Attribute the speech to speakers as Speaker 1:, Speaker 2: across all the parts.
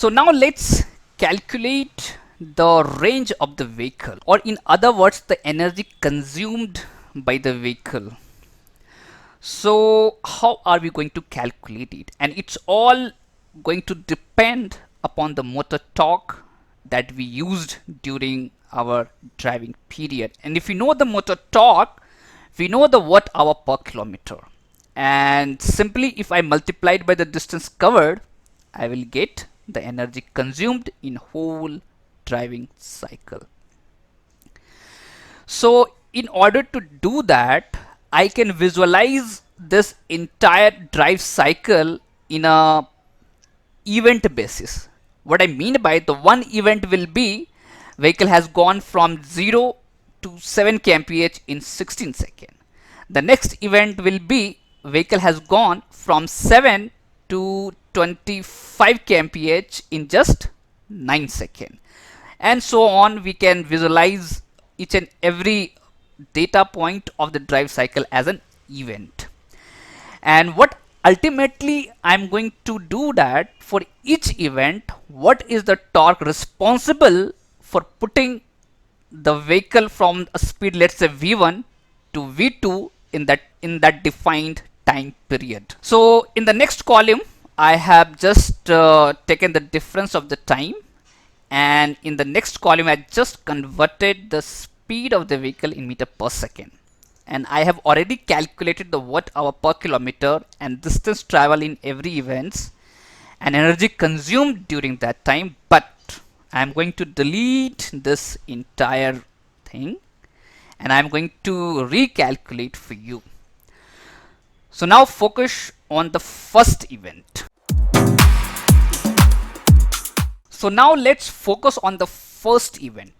Speaker 1: So now let's calculate the range of the vehicle, or in other words, the energy consumed by the vehicle. So how are we going to calculate it? And it's all going to depend upon the motor torque that we used during our driving period. And if we know the motor torque, we know the watt hour per kilometer. And simply if I multiply it by the distance covered, I will get the energy consumed in whole driving cycle. So in order to do that, I can visualize this entire drive cycle in a event basis. What I mean by the one event will be vehicle has gone from 0 to 7 kmph in 16 seconds. The next event will be vehicle has gone from 7 to 25 kmph in just 9 seconds. And so on, we can visualize each and every data point of the drive cycle as an event. And what ultimately I'm going to do that for each event, what is the torque responsible for putting the vehicle from a speed, let's say V1 to V2 in that defined time period. So in the next column, I have just taken the difference of the time, and in the next column I just converted the speed of the vehicle in meter per second, and I have already calculated the watt hour per kilometer and distance travel in every events and energy consumed during that time. But I am going to delete this entire thing and I am going to recalculate for you. So now focus on the first event. So now let's focus on the first event.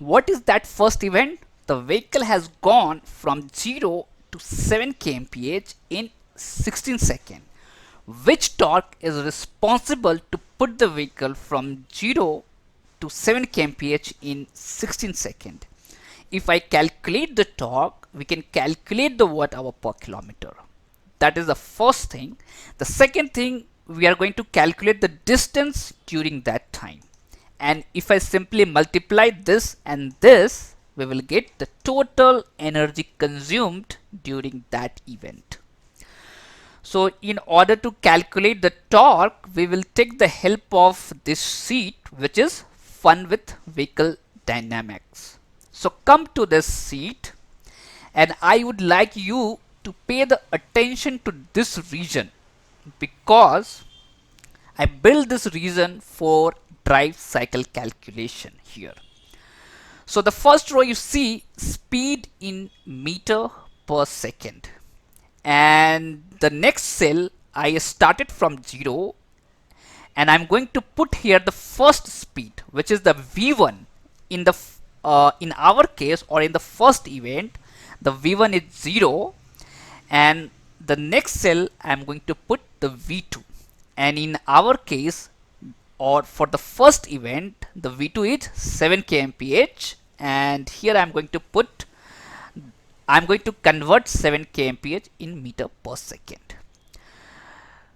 Speaker 1: What is that first event? The vehicle has gone from 0 to 7 kmph in 16 seconds. Which torque is responsible to put the vehicle from 0 to 7 kmph in 16 seconds? If I calculate the torque, we can calculate the watt hour per kilometer. That is the first thing. The second thing, we are going to calculate the distance during that time. And if I simply multiply this and this, we will get the total energy consumed during that event. So in order to calculate the torque, we will take the help of this sheet, which is Fun with Vehicle Dynamics. So come to this sheet, and I would like you to pay the attention to this region, because I built this region for drive cycle calculation here. So the first row you see speed in meter per second, and the next cell I started from 0 and I'm going to put here the first speed, which is the V1. In our case, or in the first event, the V1 is 0, and the next cell I'm going to put the V2, and in our case, or for the first event, the V2 is 7 kmph, and here I'm going to convert 7 kmph in meter per second.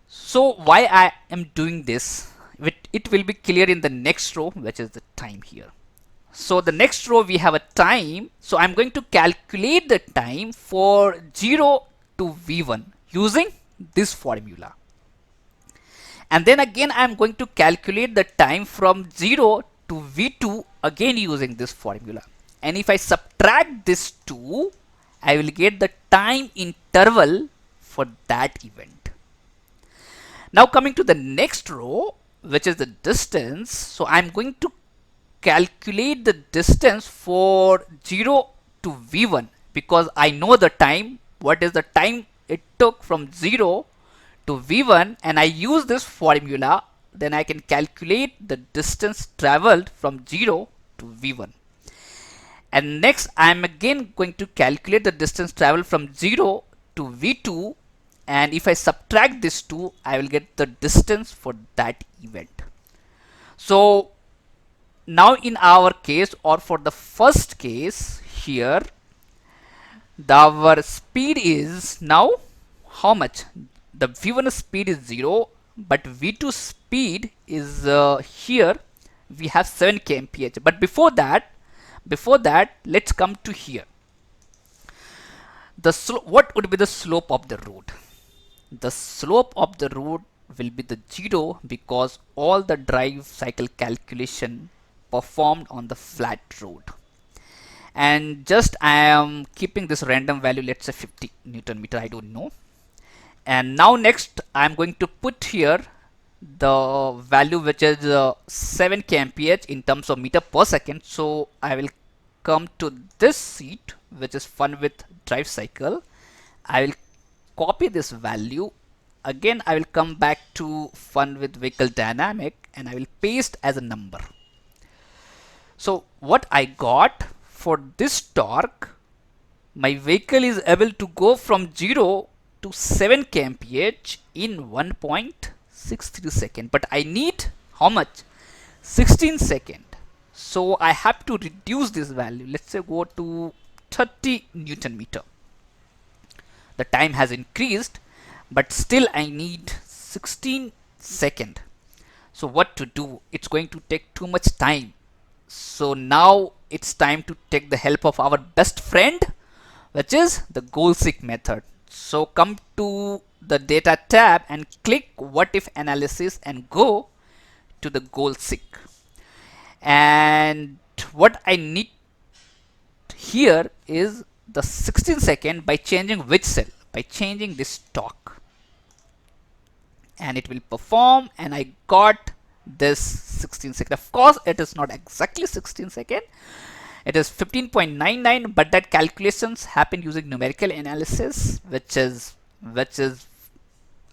Speaker 1: So why I am doing this, it will be clear in the next row, which is the time here. So the next row we have a time, so I'm going to calculate the time for 0 to V1 using this formula. And then again I'm going to calculate the time from 0 to V2 again using this formula. And if I subtract this 2, I will get the time interval for that event. Now coming to the next row, which is the distance. So I'm going to calculate the distance for 0 to V1, because I know the time, what is the time it took from 0 to V1, and I use this formula, then I can calculate the distance traveled from 0 to V1. And next I am again going to calculate the distance traveled from 0 to V2, and if I subtract this 2, I will get the distance for that event. So now in our case, or for the first case here, our speed is now how much? The V1 speed is 0, but V2 speed is here we have 7 kmph. But before that let's come to here. What would be the slope of the road? The slope of the road will be the 0 because all the drive cycle calculation performed on the flat road. And just I am keeping this random value, let's say 50 Newton meter, I don't know. And now next I am going to put here the value which is 7 kmph in terms of meter per second. So I will come to this sheet which is fun with drive cycle. I will copy this value. Again I will come back to fun with vehicle dynamic and I will paste as a number. So what I got for this torque, my vehicle is able to go from 0 to 7 kmph in 1.63 second, but I need how much? 16 second. So I have to reduce this value. Let's say go to 30 Newton meter. The time has increased, but still I need 16 second. So what to do? It's going to take too much time. So now it's time to take the help of our best friend, which is the goal seek method. So come to the data tab and click what if analysis and go to the goal seek. And what I need here is the 16 second by changing which cell? By changing this torque. And it will perform, and I got this 16 second. Of course it is not exactly 16 second, it is 15.99, but that calculations happen using numerical analysis, which is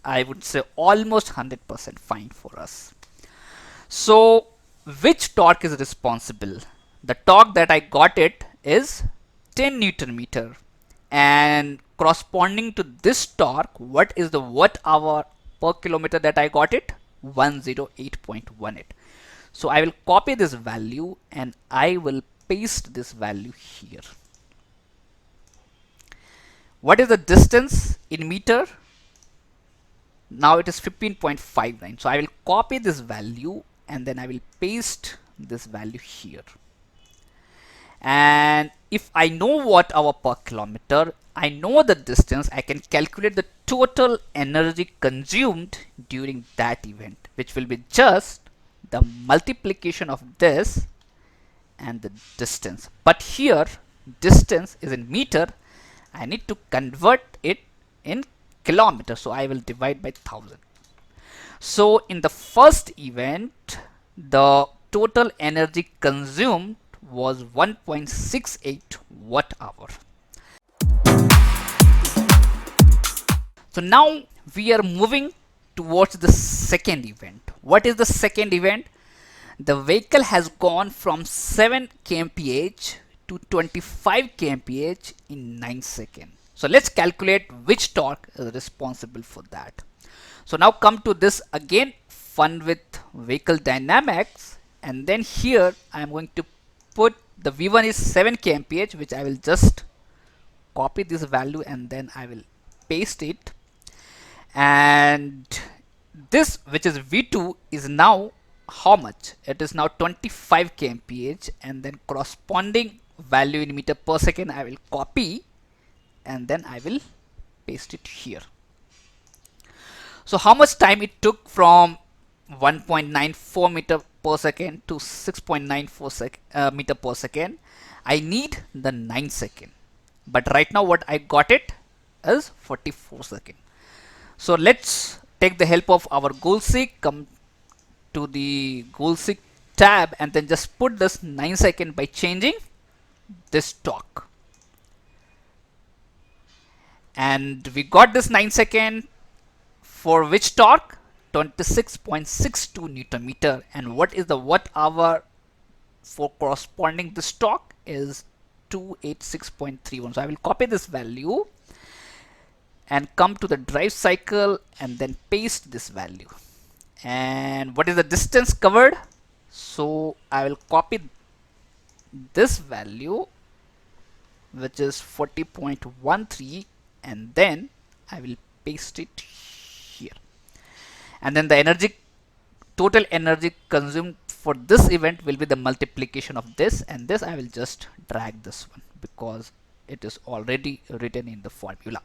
Speaker 1: I would say almost 100% fine for us. So which torque is responsible? The torque that I got it is 10 Newton meter, and corresponding to this torque, what is the watt hour per kilometer that I got it? 108.18. So I will copy this value and I will paste this value here. What is the distance in meter? Now it is 15.59. So I will copy this value and then I will paste this value here. And if I know watt hour per kilometer, I know the distance, I can calculate the total energy consumed during that event, which will be just the multiplication of this and the distance. But here distance is in meter, I need to convert it in kilometer, so I will divide by 1000. So in the first event, the total energy consumed was 1.68 watt hour. So now we are moving towards the second event. What is the second event? The vehicle has gone from 7 kmph to 25 kmph in 9 seconds. So let's calculate which torque is responsible for that. So now come to this again, fun with vehicle dynamics, and then here I am going to put the V1 is 7 kmph, which I will just copy this value and then I will paste it. And this, which is V2, is now how much? It is now 25 kmph, and then corresponding value in meter per second I will copy and then I will paste it here. So how much time it took from 1.94 meter per second to 6.94 meter per second? I need the 9 second, but right now what I got it is 44 second. So let's take the help of our goal seek, come to the goal seek tab and then just put this 9 second by changing this torque. And we got this 9 second for which torque? 26.62 Newton meter. And what is the watt hour for corresponding this torque? Is 286.31. So I will copy this value and come to the drive cycle and then paste this value. And what is the distance covered? So I will copy this value, which is 40.13, and then I will paste it here. and then the energy, total energy consumed for this event will be the multiplication of this and this. I will just drag this one because it is already written in the formula.